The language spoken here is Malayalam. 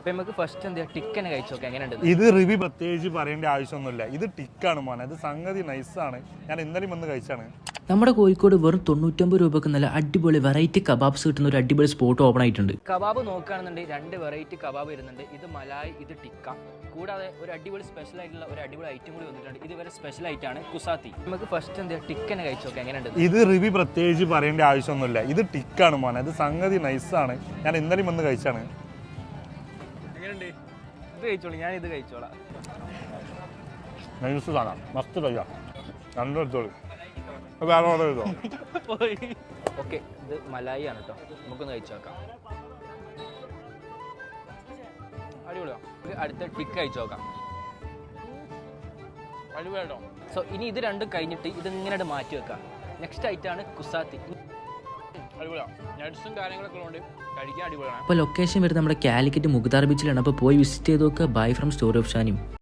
അപ്പം നമുക്ക് ഫസ്റ്റ് എന്താ ടിക്കനെ കഴിച്ചു നോക്കാം എങ്ങനെയുണ്ട്. ഇത് റിവ്യൂ പ്രത്യേകിച്ച് പറയേണ്ട ആവശ്യമൊന്നുമില്ല. ഇത് ടിക്കാണ് മോനെ, ഇത് സംഗതി നൈസാണ്. ഞാൻ ഇന്നലെയും വന്ന് കഴിച്ചാണ്. നമ്മുടെ കോഴിക്കോട് വെറും 99 രൂപക്ക് നല്ല അടിപൊളി വെറൈറ്റി കബാബ്സ് കിട്ടുന്ന ഒരു അടിപൊളി സ്പോട്ട് ഓപ്പൺ ആയിട്ടുണ്ട്. കബാബ് നോക്കുകയാണെന്നുണ്ടെങ്കിൽ 2 വെറൈറ്റി കബാബ് വരുന്നുണ്ട്. ഇത് മലായ്, ഇത് ടിക്ക. കൂടാതെ ഒരു അടിപൊളി സ്പെഷ്യൽ ആയിട്ടുള്ള ഒരു അടിപൊളി ഐറ്റം കൂടി വന്നിട്ടുണ്ട്. ഇത് വരെ സ്പെഷ്യൽ ആയിട്ടാണ് കുസാത്തി. നമുക്ക് ഫസ്റ്റ് എന്താ ടിക്കനെ കഴിച്ചു നോക്കാം എങ്ങനെയുണ്ട്. ഇത് റിവ്യൂ പ്രത്യേകിച്ച് പറയേണ്ട ആവശ്യമൊന്നുമില്ല. ഇത് ടിക്കാണ് മോനെ, ഇത് സംഗതി നൈസാണ്. ഞാൻ ഇന്നലെയും വന്ന് കഴിച്ചാണ്. എങ്ങനെയുണ്ട്? ഇത് കഴിച്ചോളൂ, ഞാൻ ഇത് കഴിച്ചോളാം. നൈസ് കാണാം, മസ്ത് കഴിയാം. രണ്ടും എടുത്തോളൂ. വേറെ ഓർഡർ ചെയ്തോ? ഓക്കെ, ഇത് മലായി ആണ് കേട്ടോ. നമുക്കൊന്ന് കഴിച്ചു നോക്കാം. അടിപൊളിയോ? അടുത്ത ടിക്ക കഴിച്ചു നോക്കാം. അടിപൊളിയാട്ടോ. സോ ഇനി ഇത് രണ്ടും കഴിഞ്ഞിട്ട് ഇതിങ്ങനെ മാറ്റി വെക്കാം. നെക്സ്റ്റ് ആയിട്ടാണ് കുസാത്തി. അടിപൊളിയാണ്, നട്സും കാര്യങ്ങളൊക്കെ ഉള്ളതുകൊണ്ട് കഴിക്കാൻ അടിപൊളിയാണ്. അപ്പോൾ ലൊക്കേഷൻ വരുന്നത് നമ്മുടെ കാലിക്കറ്റ് മുഖ്താർ ബീച്ചിലാണ്. അപ്പോൾ പോയി വിസിറ്റ് ചെയ്ത് നോക്കുക. Bye from story of Shanim.